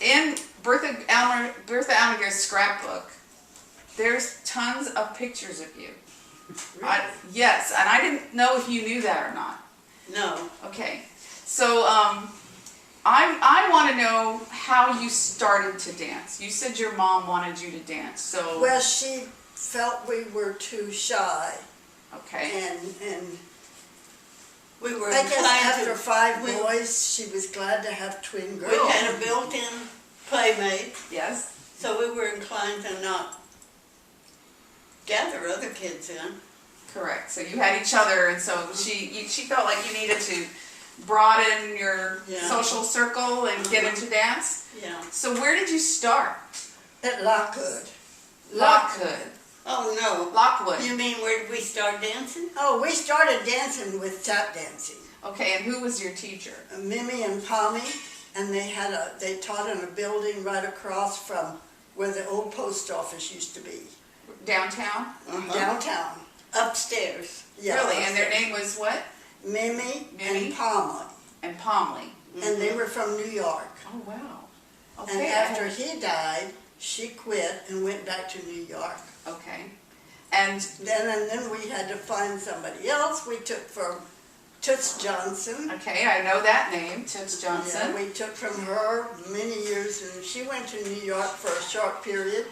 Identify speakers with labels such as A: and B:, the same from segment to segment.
A: in Berta Almaguer's scrapbook, there's tons of pictures of you.
B: Really?
A: Yes, and I didn't know if you knew that or not.
B: No.
A: Okay, so I want to know how you started to dance. You said your mom wanted you to dance, so...
C: Well, she felt we were too shy.
A: Okay.
C: And
B: We were
C: I guess
B: inclined
C: after
B: to,
C: 5
B: we-
C: boys, she was glad to have twin girls.
B: we had a built-in playmate,
A: Yes?
B: so we were inclined to not gather other kids in.
A: Correct. So you had each other, and so she felt like you needed to broaden your
B: Yeah.
A: social circle and get into dance.
B: Yeah.
A: So where did you start?
C: At Lockwood.
A: Lockwood.
B: Oh, no.
A: Lockwood.
B: You mean where did we start dancing?
C: Oh, we started dancing with tap dancing.
A: Okay, and who was your teacher?
C: Mimi and Pommy, and they taught in a building right across from where the old post office used to be,
A: Downtown?
C: downtown.
B: Upstairs.
C: Yeah,
A: Really? And their
C: upstairs.
A: name was what?
C: Mimi
A: Mimi?
C: and Pommy,
A: And Pomley.
C: and they were from New York.
A: Oh, wow.
C: And
A: Okay.
C: after he died, she quit and went back to New York.
A: Okay. And
C: Then we had to find somebody else. We took from Toots Johnson.
A: okay, I know that name, Toots
C: Yeah,
A: Johnson.
C: we took from her many years, and she went to New York for a short period,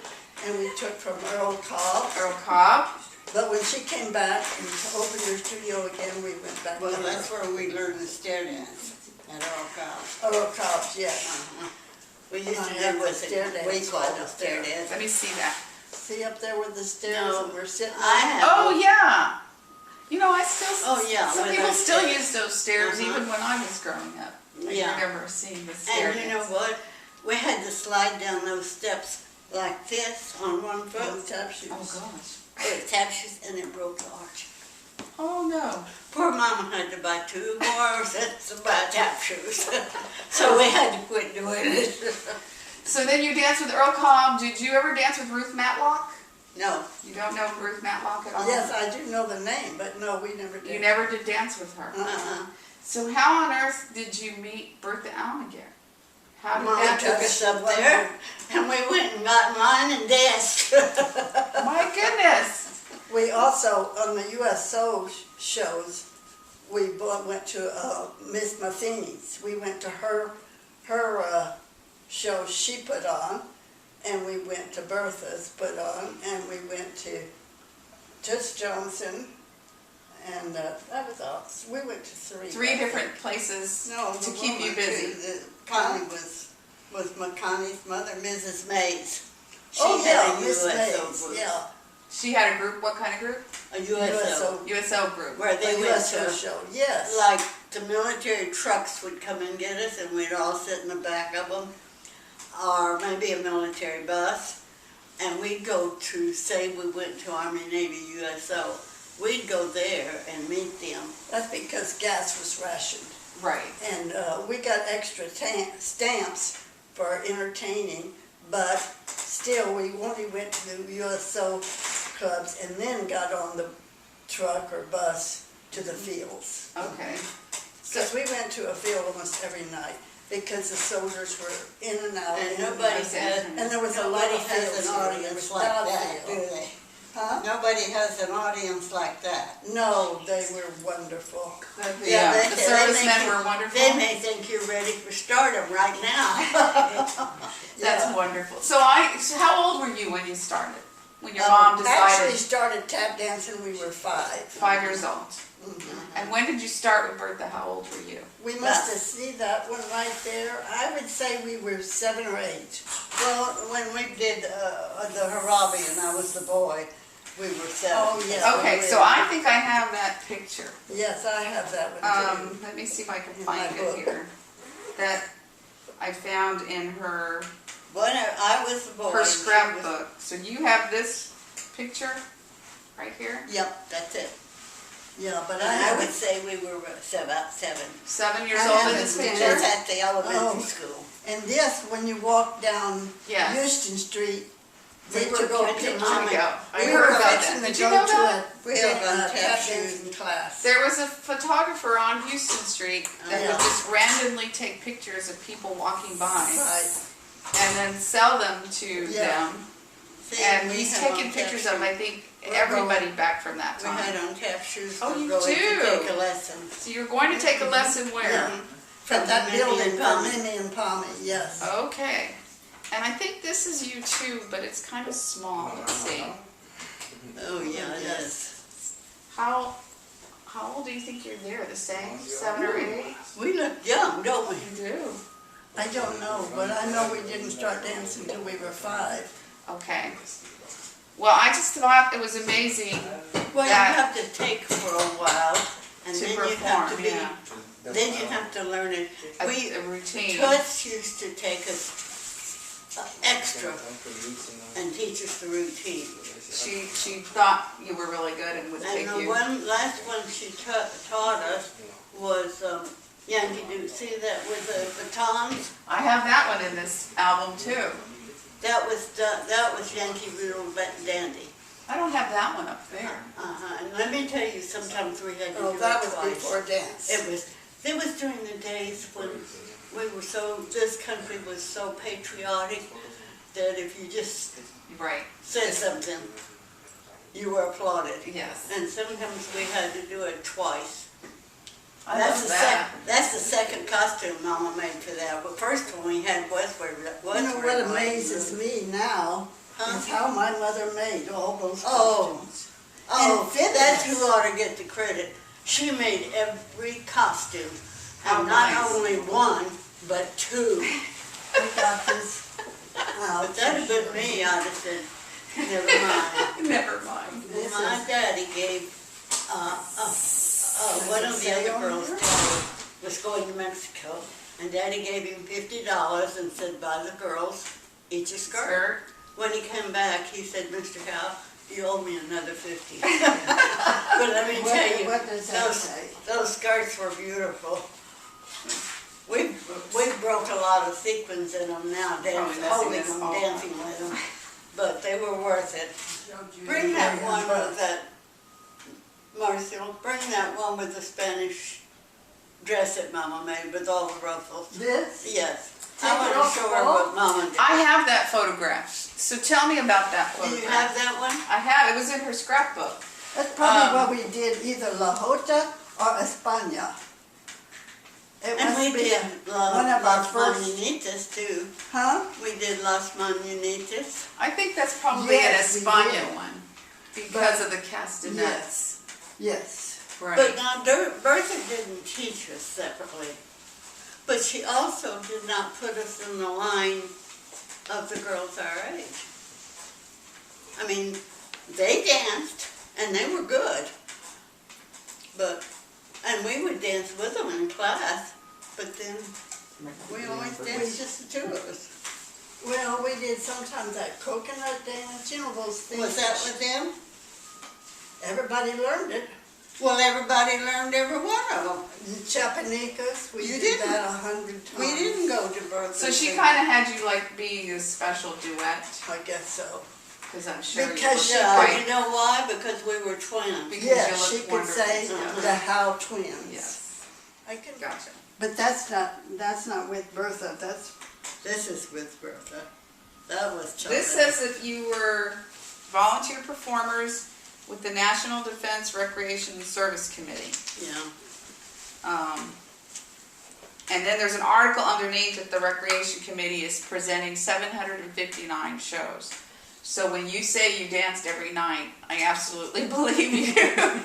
C: and we took from Earl Cobb.
A: Earl Cobb.
C: But when she came back and opened her studio again, we went back
B: Well,
C: to
B: that's
C: her.
B: where we learned the stair dance at Earl Cobb.
C: Earl Cobb's, yes.
B: We used
C: I
B: to
C: have
B: do
C: the
B: what
C: stair dance
B: we called
C: right
B: the
C: up
B: stair
C: there.
B: dance.
A: Let me see that.
C: See up there with the stairs,
B: No,
C: and we're sitting.
B: I have.
A: Oh, yeah. You know, I still...
B: Oh, yeah,
A: Some
B: with
A: people
B: those
A: still
B: stairs.
A: use those stairs
B: Uh-huh.
A: even when I was growing up. I
B: Yeah.
A: remember seeing the stair
B: And you know
A: dance.
B: what? We had to slide down those steps like this on one foot.
C: on tap shoes.
A: Oh, gosh.
B: It taps and it broke the arch.
A: Oh, no.
B: Poor Mama had to buy 2 more sets of tap shoes. So we had to quit doing it.
A: So then you danced with Earl Cobb. Did you ever dance with Ruth Matlock?
B: No.
A: You don't know Ruth Matlock at all?
C: Yes, I do know the name, but no, we never did.
A: You never did dance with her.
B: Uh-uh.
A: So how on earth did you meet Berta Almaguer? How did
B: Mama
A: that
B: took us up there and we went and got in line and danced.
A: My goodness.
C: We also, on the USO shows, we went to Miss Matheny's. We went to her show she put on, and we went to Bertha's put on, and we went to Toots Johnson, and that was all. We went to 3.
A: Three different places
B: No,
A: to
B: the
A: keep you
B: woman,
A: busy.
B: too, Connie was Connie's mother, Mrs. Mays. She
C: Oh
B: had
C: yeah,
B: a
C: Miss
B: USO
C: Mays,
B: group.
C: yeah.
A: She had a group. What kind of group?
B: A USO.
A: USO group.
B: Where they
C: A
B: went
C: USO
B: to,
C: show, yes.
B: like, the military trucks would come and get us and we'd all sit in the back of them. Or maybe a military bus. And we'd go to, say we went to Army, Navy, USO. We'd go there and meet them.
C: That's because gas was rationed.
A: Right.
C: And we got extra stamps for entertaining, but still we only went to the USO clubs and then got on the truck or bus to the fields.
A: Okay.
C: Because we went to a field almost every night because the soldiers were in and out.
B: And
C: in
B: nobody
C: out.
B: has,
C: And there was a lot
B: nobody
C: of
B: has
C: fields
B: an
C: here. There
B: audience
C: was
B: like
C: not a
B: that, do
C: field.
B: they?
C: Huh?
B: Nobody has an audience like that.
C: No, they were wonderful.
A: The
B: they
A: servicemen
B: make
A: were
B: you-
A: wonderful.
B: They may think you're ready for stardom right now.
A: That's
C: Yeah.
A: wonderful. So how old were you when you started? When your mom decided?
C: Actually started tap dancing, we were 5.
A: 5 years old. And when did you start with Bertha? How old were you?
C: We must have seen that one right there. I would say we were 7 or 8.
B: Well, when we did the Harabi and I was the boy, we were 7.
C: Oh, yeah.
A: Okay, so I think I have that picture.
C: Yes, I have that one too.
A: Let me see if I can
C: In
A: find
C: my
A: it
C: book.
A: here. That I found in her
B: When I was the boy.
A: her
B: and she
A: scrapbook. So you have this picture right here?
B: Yep, that's it.
C: Yeah, but
B: And
C: I
B: I would
C: haven't.
B: say we were about 7.
A: 7 years
C: I
A: old in
C: haven't
A: this
C: been-
A: picture?
B: That's at the elementary
C: Oh.
B: school.
C: And this, when you walk down
A: Yes.
C: Houston Street, they
B: We were
C: took your
B: going to
C: picture.
B: Mama.
A: There you go. I
B: We
A: heard
B: were
A: about
B: fixing
A: that.
B: to
A: Did you
C: go
A: know
C: to
A: that?
B: We had on
C: tap
B: tap shoes.
C: dancing class.
A: There was a photographer on Houston Street that
C: Yeah.
A: would just randomly take pictures of people walking by.
C: Right.
A: and then sell them to
C: Yeah.
A: them.
B: See,
A: And
B: we
A: he's
B: have
A: taken
B: on
A: pictures
B: tap
A: of, I think, everybody back from that
B: We had
A: time.
B: on tap shoes
A: Oh,
B: for
A: you
B: going
A: do?
B: to take a lesson.
A: So you're going to take a lesson where?
C: Yeah. From that
B: Mimi
C: building,
B: and
C: from
B: Palmy.
C: Mimi and Palmy, yes.
A: Okay. And I think this is you too, but it's kind of small. Let's see.
B: Oh, yeah, it
C: Yes.
B: is.
A: How old do you think you're there? The same? 7 or 8?
B: We look young, don't we?
A: You do.
C: I don't know, but I know we didn't start dancing until we were 5.
A: Okay. Well, I just thought it was amazing
B: Well, you
A: that
B: have to take for a while, and
A: to
B: then you have
A: perform,
B: to be,
A: yeah.
B: then you have to learn it.
A: A routine.
B: Toots used to take us extra and teach us the routine.
A: She thought you were really good and would take
B: And the
A: you.
B: last one she taught us was Yankee Doodle. See that with the batons?
A: I have that one in this album too.
B: That was Yankee Doodle Dandy.
A: I don't have that one up there.
B: And let me tell you, sometimes we had to do
C: Oh,
B: it
C: that was
B: twice.
C: before dance.
B: It was during the days when this country was so patriotic that if you just
A: Right.
B: said something, you were applauded.
A: Yes.
B: And sometimes we had to do it twice.
A: I love that.
B: That's the second costume Mama made for that. But first one we had Westward.
C: You know what amazes me now is how my mother made all those
B: Oh.
C: costumes.
B: Oh,
C: And fittings.
B: that's who ought to get the credit. She made every costume.
A: How
B: And not
A: nice.
B: only one, but 2.
C: We got this.
B: But if that had been me, I'd have said, never mind.
A: Never mind.
C: This
B: My
C: is-
B: daddy gave, one of the other girls, Daddy, was going to Mexico, and Daddy gave him $50 and said, buy the girls each a skirt.
A: Skirt.
B: When he came back, he said, Mr. Howe, you owe me another 50. But let me tell you,
C: What does that say?
B: those skirts were beautiful. We broke a lot of sequins in them now,
A: Probably messing
B: holding
A: us
B: them,
A: all up.
B: dancing with them, but they were worth it. Bring that one with that, Marcile, bring that one with the Spanish dress that Mama made with all the ruffles.
C: This?
B: Yes.
C: Take
B: I
C: it
B: want
C: off
B: to
C: the
B: show her
C: wall?
B: what Mama did.
A: I have that photograph. So tell me about that
B: Do
A: photograph.
B: you have that one?
A: I have. It was in her scrapbook.
C: That's probably what we did, either La Jota or España. It
B: And we
C: must be
B: did
C: one of our
B: Las
C: first,
B: Mañanitas too.
C: huh?
B: We did Las Mañanitas.
A: I think that's probably
C: Yes,
A: an
C: we
A: España
C: did.
A: one because of the castanets.
C: Yes.
A: Right.
B: But now Bertha didn't teach us separately. But she also did not put us in the line of the girls our age. I mean, they danced and they were good. And we would dance with them in class, but then we always danced just the 2 of us.
C: Well, we did sometimes that coconut dance, you know those things.
B: Was that with them?
C: Everybody learned it.
B: Well, everybody learned every one of them.
C: Chapanicas, we
B: You
C: did
B: didn't.
C: that 100 times.
B: We didn't go to Bertha.
A: So she kind of had you like being a special duet,
C: I guess so.
A: because I'm sure
C: Because
A: you
C: she
A: were
B: Yeah,
A: right.
B: you know why? Because we were twins.
A: Because
C: Yeah,
A: you
C: she
A: look
C: could
A: wonderful
C: say
A: together.
C: the Howe twins.
A: Yes,
C: I can,
A: gotcha.
C: but that's not with Bertha.
B: This is with Bertha. That was China.
A: This says that you were volunteer performers with the National Defense Recreation and Service Committee.
B: Yeah.
A: And then there's an article underneath that the Recreation Committee is presenting 759 shows. So when you say you danced every night, I absolutely believe you.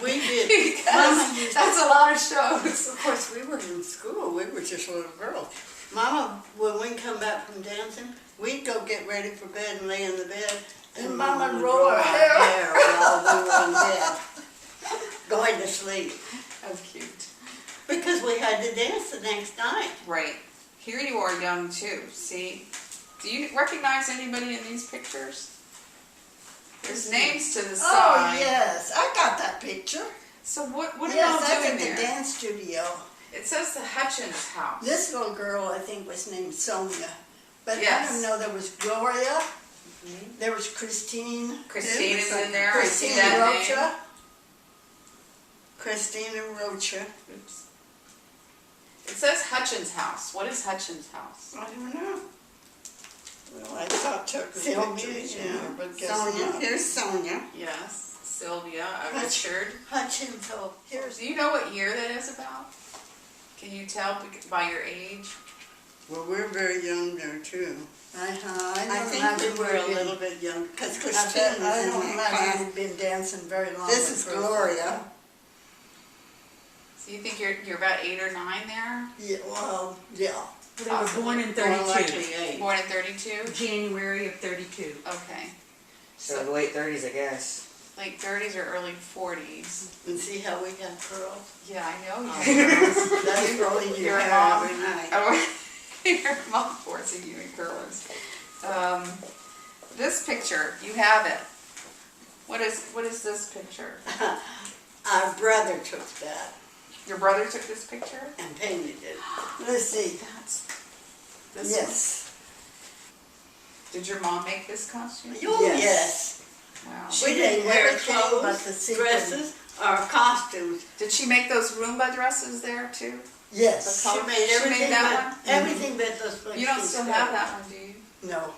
B: We did.
A: Because
B: Mama used
A: that's a lot of shows.
B: Of course, we were in school. We were just little girls. Mama, when we come back from dancing, we'd go get ready for bed and lay in the bed.
C: And Mama
B: would
C: roll her
B: our
C: hair.
B: while we were in bed, going to sleep.
A: That's cute.
B: Because we had to dance the next night.
A: Right. Here you are young too, see? Do you recognize anybody in these pictures? There's names to the
C: Oh,
A: side.
C: yes, I got that picture.
A: So what are
C: Yes,
A: y'all
C: that's
A: doing
C: at the
A: there?
C: dance studio.
A: It says the Hutchins house.
C: This little girl, I think, was named Sonia. But I
A: Yes.
C: don't know, there was Gloria, there was Christine.
A: Christine is in there. I see
C: Christine
A: that
C: Rocha.
A: name.
B: Christina Rocha.
A: Oops. It says Hutchins house. What is Hutchins house?
B: I don't know.
C: took the
B: Sylvia,
C: pictures in
B: yeah.
C: there, but guess
B: Sonia,
C: not.
B: here's Sonia.
A: Yes, Sylvia,
B: Hutch-
A: Richard.
B: Hutchinson.
A: Do you know what year that is about? Can you tell by your age?
B: Well, we're very young there too.
C: I
B: I
C: don't
B: think
C: imagine
B: we were a
C: we've been-
B: little bit young, because
C: I
B: Christine was in
C: don't
B: that
C: imagine
B: class.
C: we've been dancing very long.
B: This
C: with
B: is
C: Bertha.
B: Gloria.
A: So you think you're about 8 or 9 there?
C: Yeah, well, yeah.
D: They were born in
B: More
D: 32,
B: likely 8.
A: Born in 32?
D: January of 32.
A: Okay.
E: So the late 30s, I guess.
A: Late 30s or early 40s.
B: And see how we got curls?
A: Yeah, I know.
B: That's probably your
A: Your
B: hair
A: mom.
B: every night.
A: Oh, your mom forcing you in curlers. This picture, you have it. What is this picture?
B: Our brother took that
A: Your brother took this picture?
B: and painted it.
C: Let's see.
A: That's this
C: Yes.
A: one? Did your mom make this costume?
B: Oh,
C: Yes.
B: yes.
A: Wow.
C: She
B: We didn't
C: made
B: wear
C: everything but
B: clothes,
C: the sequin.
B: dresses, or costumes.
A: Did she make those Roomba dresses there too?
C: Yes.
A: The
B: She made
A: She
B: everything
A: made that
B: but,
A: one?
B: everything but those places.
A: You don't still have that one, do you?
C: No.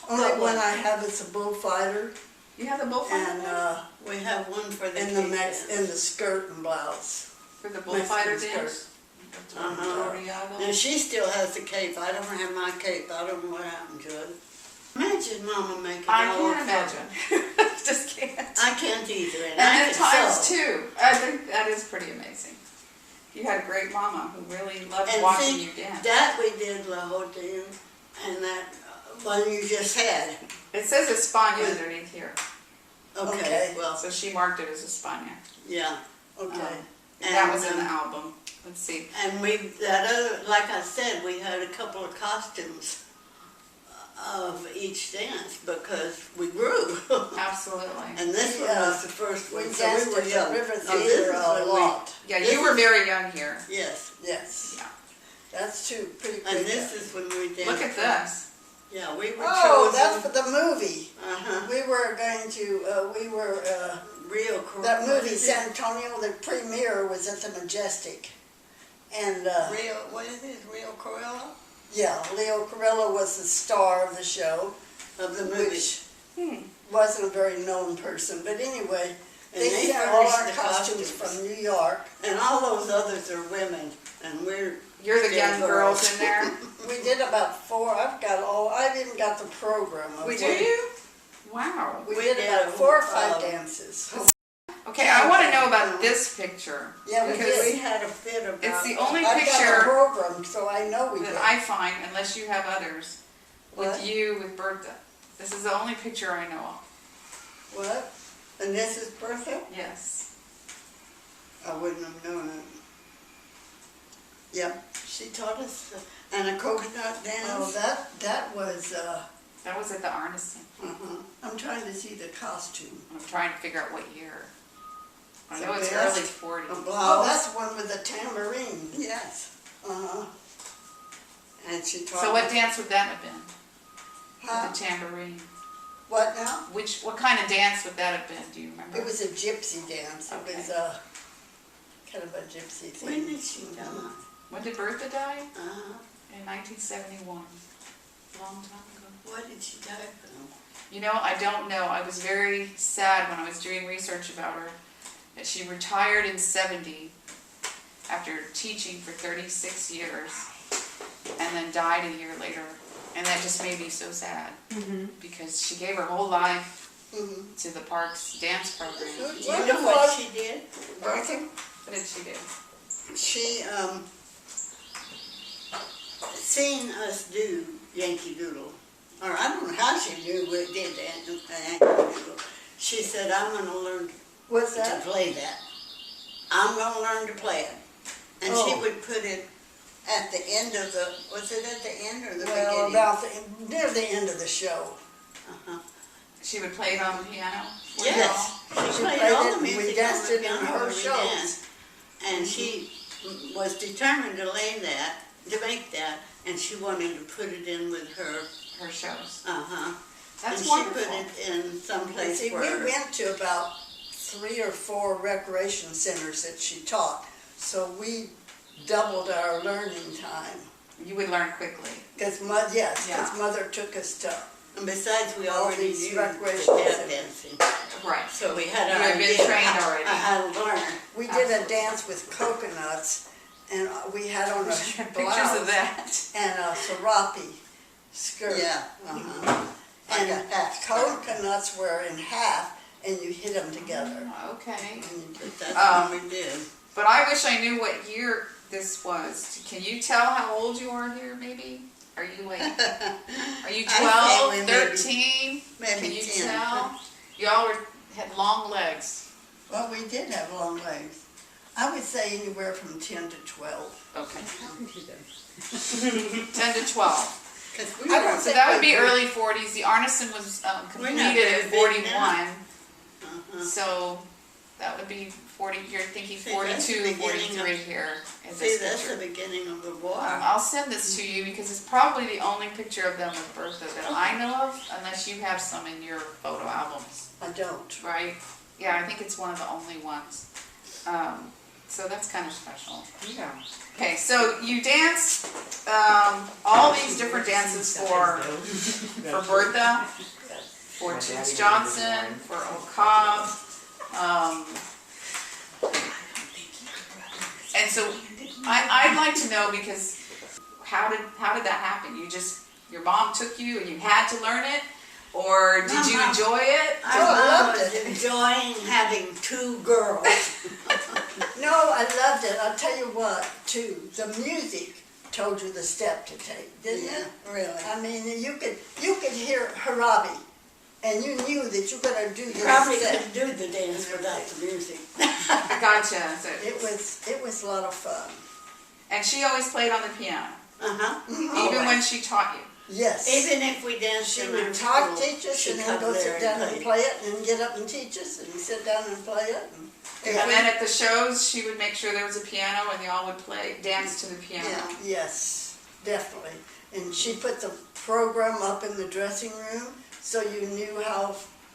C: Only
B: What
C: one
B: one?
C: I have is a bullfighter
A: You have the bullfighter
C: and
A: one?
B: We have one for the
C: in the
B: kids.
C: in the skirt and blouse.
A: For the bullfighter
C: Mexican
A: dance?
B: Uh-huh.
A: Toriado?
B: And she still has the cape. I don't have my cape. I don't know what happened to it. Imagine Mama making
A: I
B: all
A: can't
B: of
A: imagine. Just can't.
B: I can't either. And I
A: And at
B: could
A: times
B: sew.
A: too. I think that is pretty amazing. You had a great mama who really loved
B: And
A: watching
B: see,
A: you dance.
B: that we did La Haute and that one you just had.
A: It says España underneath here.
B: Okay,
C: Okay.
B: well,
A: So she marked it as España.
B: yeah.
C: Okay.
A: And that
B: And,
A: was in the
B: um,
A: album. Let's see.
B: And we, that other, like I said, we had a couple of costumes of each dance because we grew.
A: Absolutely.
B: And this one
C: Yeah.
B: was the first one,
C: We
B: so
C: danced
B: we were
C: at the
B: young.
C: River
B: Oh, this
C: Theater
B: is
C: a
B: when we-
C: lot.
A: Yeah,
B: this
A: you were
B: is-
A: very young here.
B: Yes,
C: Yes.
A: Yeah.
C: That's too pretty quick.
B: and this is when we danced.
A: Look at this.
B: Yeah, we were
C: Oh,
B: chosen.
C: that's for the movie.
B: Uh-huh.
C: We were going to,
B: Real cool.
C: that movie, San Antonio, the premiere was at the Majestic. And,
B: Real, what is it, Real Cruella?
C: yeah, Leo Carrillo was the star of the show,
B: Of the movie.
C: which
A: Hmm.
C: wasn't a very known person. But anyway,
B: And
C: they
B: they
C: sent all
B: furnished
C: our
B: the
C: costumes
B: costumes.
C: from New York.
B: And all those others are women, and we're
A: You're the
B: still
A: young girls in there.
C: We did about 4, I've even got the program of
A: Do
C: what-
A: you? Wow.
C: We
B: We
C: did
B: did,
C: about 4 or 5
B: um,
C: dances.
A: Okay, I want to know about this picture.
C: Yeah, we
A: because
C: did.
B: we had a fit about.
A: it's the only
C: I've got the
A: picture
C: program, so I know we did.
A: that I find, unless you have others, with
C: What?
A: you, with Bertha. This is the only picture I know of.
C: What? And this is Bertha?
A: Yes.
B: I wouldn't have known it. Yep, she taught us, and a coconut
C: Oh,
B: dance.
C: that was,
A: That was at the Arneson.
B: Uh-huh.
C: I'm trying to see the costume.
A: I'm trying to figure out what year. I know
B: The
A: it's
B: best.
A: early 40s.
B: A
C: Oh,
B: blouse.
C: that's one with the tambourine.
B: Yes,
C: Uh-huh.
B: and she taught
A: So what
B: us-
A: dance would that have been?
C: Huh?
A: With the tambourine.
C: What now?
A: What kind of dance would that have been? Do you remember?
C: It was a gypsy dance. It was
A: Okay.
C: kind of a gypsy thing.
B: When did she die?
A: When did Bertha die?
B: Uh-huh.
A: In 1971. A long time ago.
B: What did she die from?
A: You know, I don't know. I was very sad when I was doing research about her that she retired in 70 after teaching for 36 years and then died a year later. And that just made me so sad because she gave her whole life
C: Mhm.
A: to the park's dance program.
B: Do you know what she did, Bertha?
A: What did she do?
B: She, seen us do Yankee Doodle, or I don't know how she knew we did that, Yankee Doodle. She said, I'm gonna learn
C: What's
B: to
C: that?
B: play that. I'm gonna learn to play it. And she
C: Oh.
B: would put it at the end of the, was it at the end or the
C: Well,
B: beginning?
C: about near the end of the show.
B: Uh-huh.
A: She would play it on the piano? for
B: Yes,
A: y'all?
B: she
C: She
B: played
C: played
B: all
C: it
B: the
C: and we
B: music
C: danced
B: on the
C: it in
B: piano
C: her
B: when we
C: shows.
B: danced. And she was determined to lay that, to make that, and she wanted to put it in with her,
A: Her shows.
B: uh-huh.
A: That's
B: And
A: wonderful.
B: she put it in someplace
C: See, we
B: where,
C: went to about 3 or 4 recreation centers that she taught, so we doubled our learning time.
A: You would learn quickly.
C: Because
A: Yeah.
C: Mother took us to
B: And besides, we
C: All
B: already
C: these
B: knew the
C: recreational
B: tap
C: things.
B: dancing.
A: Right.
B: So we had
A: You
B: an
A: had been
B: idea
A: trained
B: how-
A: already.
B: how to learn.
C: We did a dance with coconuts, and we had on a
A: Pictures of
C: blouse
A: that.
C: and a serape skirt.
B: Yeah.
C: And
B: Like a half skirt.
C: coconuts were in half, and you hit them together.
A: Okay.
B: But that's what we did.
A: But I wish I knew what year this was. Can you tell how old you are here, maybe? Are you like, are you
B: I say
A: 12,
B: maybe-
A: 13?
B: maybe
A: Can you
B: 10.
A: tell? Y'all had long legs.
C: Well, we did have long legs. I would say anywhere from 10 to 12.
A: Okay. 10 to 12.
B: 'Cause we
C: I don't
B: were,
A: So that would be early 40s. The Arneson was
B: We're not
A: completed at
B: very big
A: 41.
B: uh-huh.
A: So that would be 40, you're thinking
B: See, that's the
A: 42,
B: beginning
A: 43
B: of-
A: here in
B: See,
A: this
B: that's the
A: picture.
B: beginning of the war.
A: I'll send this to you because it's probably the only picture of them with Bertha that I know of, unless you have some in your photo albums,
C: I don't.
A: right? Yeah, I think it's one of the only ones. So that's kind of special.
D: Yeah.
A: Okay, so you danced all these different dances for Bertha, for
E: My daddy
A: Toots
E: did
A: Johnson,
E: this
A: for O'Cobb. And so I'd like to know, because how did that happen? Your mom took you and you had to learn it? Or did you
B: Uh-huh.
A: enjoy it?
B: Our
C: I
B: mom
C: loved
B: was
C: it.
B: enjoying having two girls.
C: No, I loved it. I'll tell you what, too. The music told you the step to take, didn't it?
B: Really.
C: I mean, you could hear Harabi, and you knew that you're gonna do this
B: Probably
C: step.
B: couldn't do the dance without the music.
A: Gotcha. So,
C: It was a lot of fun.
A: and she always played on the piano,
B: Uh-huh.
A: even when she taught you.
C: Yes.
B: Even if we danced
C: She
B: in
C: would
B: our
C: talk,
B: school,
C: teach us,
B: she'd
C: and then
B: come
C: go
B: there
C: sit down and
B: play.
C: play it, and then get up and teach us, and sit down and play it.
A: And then at the shows, she would make sure there was a piano and they all would dance to the piano.
B: Yeah.
C: Yes, definitely. And she put the program up in the dressing room, so you knew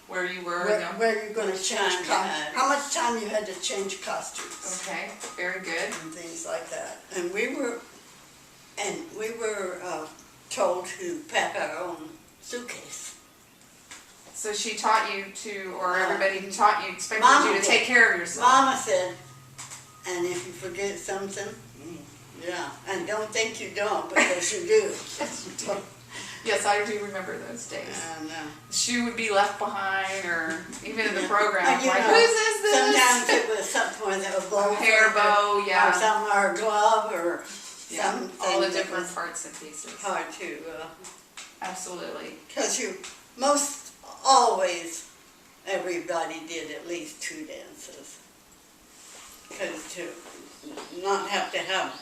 A: Where you were.
C: where you're gonna
B: Much
C: change
B: time you had.
C: how much time you had to change costumes
A: Okay, very good.
C: and things like that.
B: And we were told to pack our own suitcase.
A: So she taught you to, or everybody taught you, expected
B: Mama
A: you to
B: did.
A: take care of yourself.
B: Mama said, and if you forget something, yeah, and don't think you don't, because you do.
A: Yes, I do remember those days.
B: And,
A: Shoe would be left behind, or even in the program,
B: And you
A: like,
B: know,
A: whose is this?
B: sometimes it was something that was bow.
A: Hair bow,
B: Or
A: yeah.
B: some, or a glove, or
A: Yeah,
B: something.
A: all the
B: that
A: different
B: was
A: parts and pieces.
B: hard to,
A: Absolutely.
B: because most always, everybody did at least two dances. Because to not have to have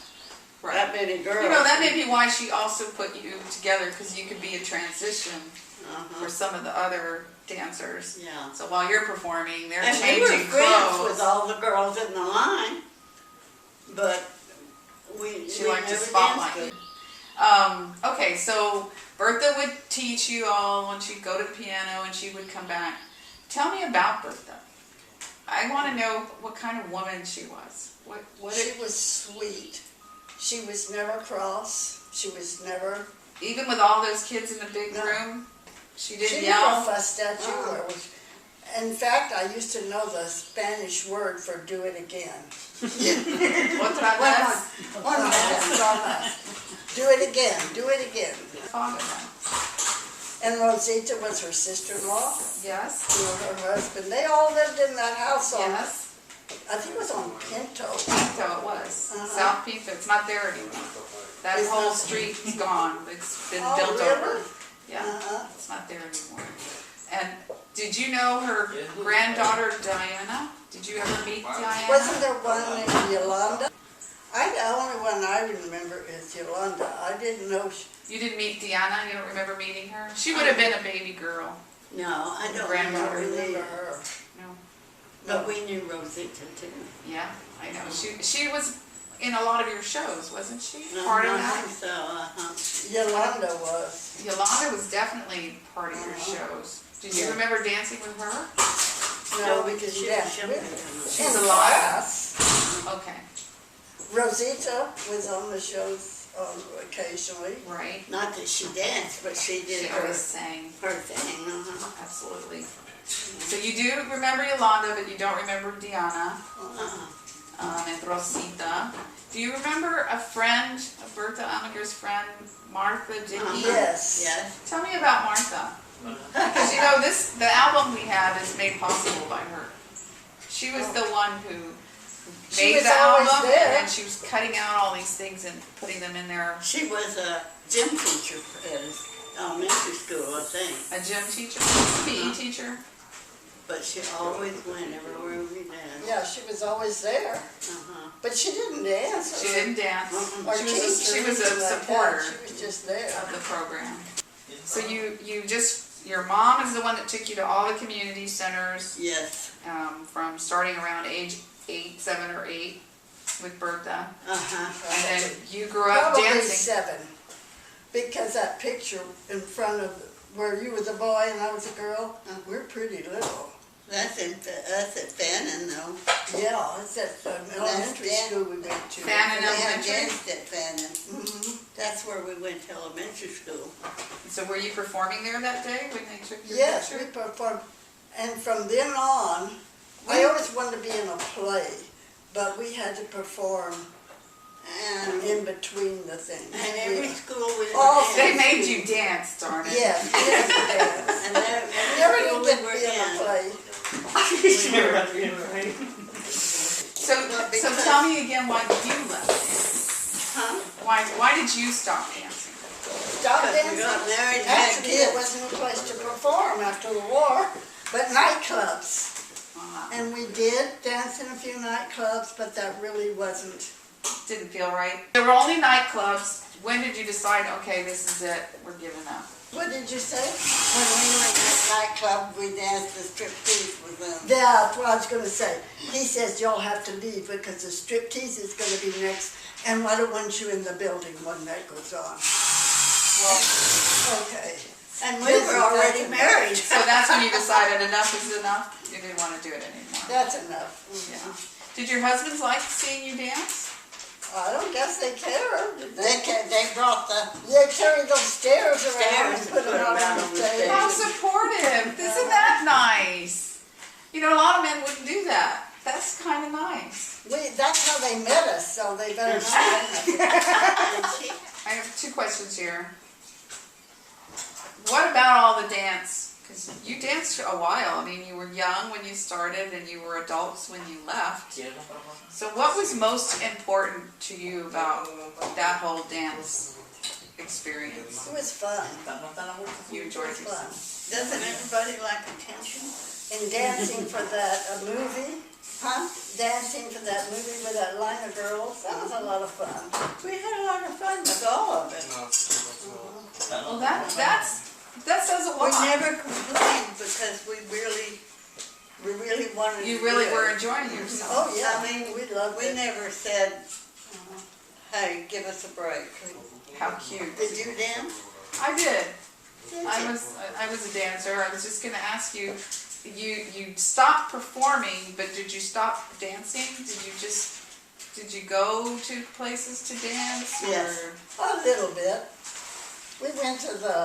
B: that many girls.
A: You know, that may be why she also put you together, because you could be a transition for
B: Uh-huh.
A: some of the other dancers.
B: Yeah.
A: So while you're performing, they're
B: And we were
A: changing
B: friends
A: clothes.
B: with all the girls in the line, but
A: She
B: we
A: liked to
B: never
A: spotlight
B: danced
A: you. Okay, so Bertha would teach you all when she'd go to the piano and she would come back. Tell me about Bertha. I want to know what kind of woman she was.
C: She was sweet. She was never cross. She was never.
A: Even with all those kids in the big
C: No.
A: room, she
C: She
A: didn't
C: never
A: yell.
C: fussed at you. Or was, in fact, I used to know the Spanish word for "do it again."
A: Otra vez.
C: One do it again. Do it again.
A: Fond of them.
C: And Rosita was her sister-in-law.
A: Yes.
C: You know, her husband. They all lived in that house on.
A: Yes.
C: I think it was on Pinto.
A: Pinto it was.
C: Uh-huh.
A: South Pinto. It's not there anymore. That
C: It's
A: whole
C: not-
A: street's gone. It's been
C: Oh,
A: built
C: really?
A: over. Yeah.
C: Uh-huh.
A: It's not there anymore. And did you know her granddaughter Diana? Did you ever meet Diana?
C: Wasn't there one named Yolanda? The only one I remember is Yolanda. I didn't know.
A: You didn't meet Diana? You don't remember meeting her? She would have been a baby girl.
B: it. No, I don't
A: Granddaughter.
B: remember
C: remember
B: either.
C: her.
A: No.
B: But we knew Rosita too.
A: Yeah, I know. She was in a lot of your shows, wasn't she?
B: No,
A: Part of
B: I
A: that?
B: think so,
C: Yolanda was.
A: Yolanda was definitely part of your shows. Did you
C: Yeah.
A: remember dancing with her?
C: No, because
B: she
C: yeah,
B: was younger than us.
A: She's
C: in
A: alive?
C: class.
A: Okay.
C: Rosita was on the shows occasionally.
A: right?
B: Not that she danced, but she did
A: She
B: her
A: always sang,
B: thing.
A: absolutely. So you do remember Yolanda, but you don't remember Diana, and Rosita. Do you remember a friend, a Berta Almaguer's friend, Martha Dickey?
C: Yes.
B: Yes.
A: Tell me about Martha. Because you know, the album we have is made possible by her. She was the one who
C: She
A: made
C: was
A: the
C: always
A: album,
C: there.
A: and then she was cutting out all these things and putting them in there.
B: She was a gym teacher at elementary school, I think.
A: A gym teacher, PE teacher.
B: But she always went everywhere we danced.
C: Yeah, she was always there, but she didn't dance.
A: She didn't dance.
C: Or
A: She
C: teach
A: was
C: or
A: a
C: anything like
A: supporter
C: that. She was just there.
A: of the program. So your mom is the one that took you to all the community centers,
B: Yes.
A: from starting around age 7 or 8 with Berta. And then you grew up
C: Probably
A: dancing.
C: 7, because that picture in front of where you were the boy and I was a girl, we're pretty little.
B: That's at Fannin, though.
C: Yeah, it's at the elementary
B: Dan-
C: school we went to.
A: Fannin
B: We had
A: Elementary.
B: danced at Fannin. That's where we went to elementary school.
A: So were you performing there that day when they took your
C: Yes, we
A: picture?
C: performed, and from then on, I always wanted to be in a play, but we had to perform
B: And,
C: in between the things.
B: and every school we
C: Oh,
B: were
A: They
B: in.
A: made you dance, darn it.
C: Yes, yes,
B: And every
C: never
B: school
C: did
B: we
C: get
B: were
C: to be in a
B: in.
C: play.
A: So tell me again why you left.
B: Huh?
A: Why did you stop dancing?
C: Stop
B: Because we
C: dancing.
B: got married and had
C: Actually, there
B: kids.
C: wasn't a place to perform after the war, but nightclubs. And we did dance in a few nightclubs, but that really wasn't.
A: Didn't feel right. There were only nightclubs. When did you decide, okay, this is it, we're giving up?
C: What did you say?
B: When we went to the nightclub, we danced the striptease with them.
C: That's what I was going to say. He says y'all have to leave because the striptease is going to be next, and why don't want you in the building when that goes on? Okay.
B: And we were already married.
A: So that's when you decided enough is enough? You didn't want to do it anymore?
C: That's enough.
A: Yeah. Did your husbands like seeing you dance?
C: I don't guess they care.
B: They brought the,
C: They carry those stairs around and
B: Stairs
C: put them
B: and put 'em
C: out
B: out
C: on
B: on
C: the
B: the
C: stage.
A: How supportive. Isn't that nice? You know, a lot of men wouldn't do that. That's kind of nice.
C: That's how they met us, so they better not let us.
B: and she,
A: I have 2 questions here. What about all the dance? Because you danced a while. I mean, you were young when you started and you were adults when you left. So what was most important to you about that whole dance experience?
C: It was fun.
A: You enjoyed
C: It was fun.
A: yourself.
B: doesn't everybody like attention?
C: And dancing for that movie, dancing for that movie with that line of girls, that was a lot of fun.
B: We had a lot of fun with all of it.
A: Well, that says a
B: We
A: lot.
B: never complained because we really wanted to
A: You
B: do
A: really
B: it.
A: were enjoying yourself.
C: Oh, yeah,
B: I mean,
C: we loved
B: We
C: it.
B: never said, hey, give us a break.
A: How cute.
B: Did you dance?
A: I did.
B: Did
A: I
B: you?
A: was a dancer. I was just gonna ask you, you stopped performing, but did you stop dancing? Did you go to places to dance?
B: Yes.
C: A little bit. We went to the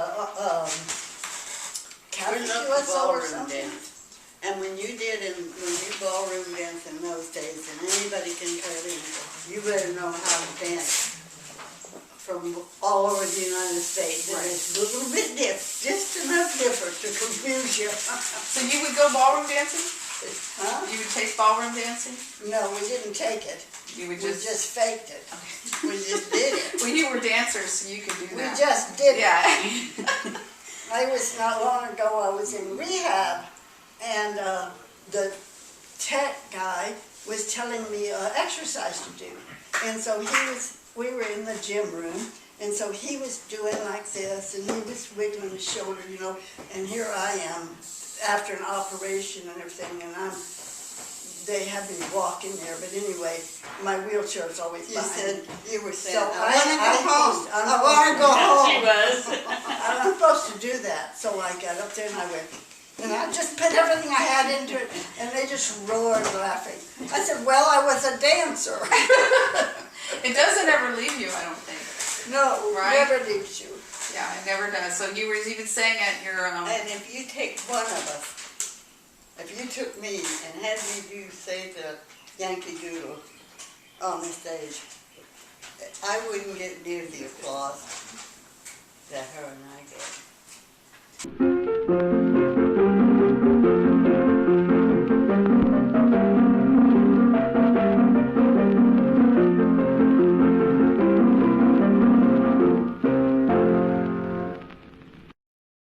B: We
C: Catholic
B: loved the
C: USO or
B: ballroom
C: something.
B: dance. And when you ballroom dance in those days, and anybody can tell you better know how to dance from all over the United States. And it's a little bit just enough different to confuse you.
A: So you would go ballroom dancing?
C: Huh?
A: You would take ballroom dancing?
C: No, we didn't take it.
A: You would
C: We
A: just.
C: just faked it.
B: We just did it.
A: Well, you were dancers, so you could do
C: We
A: that.
C: just did it.
A: Yeah.
C: I was, not long ago, I was in rehab, and the tech guy was telling me exercise to do. And so we were in the gym room, and so he was doing like this, and he was wiggling his shoulder, and here I am, after an operation and everything, and they had me walk in there, but anyway, my wheelchair's always
B: You
C: behind
B: said,
C: me.
B: you were saying,
C: So
B: I wanna go home.
C: I'm
B: I wanna go home.
F: She was.
C: I'm supposed to do that, so I got up there and I went, and I just put everything I had into it, and they just roared laughing. I said, well, I was a dancer.
A: It doesn't ever leave you, I don't think.
C: No,
A: Right?
C: never leaves you.
A: Yeah, it never does. So you were even saying at your,
B: And if you take one of us, if you took me and had me do, say, the Yankee Doodle on the stage, I wouldn't get near the applause that her and I get.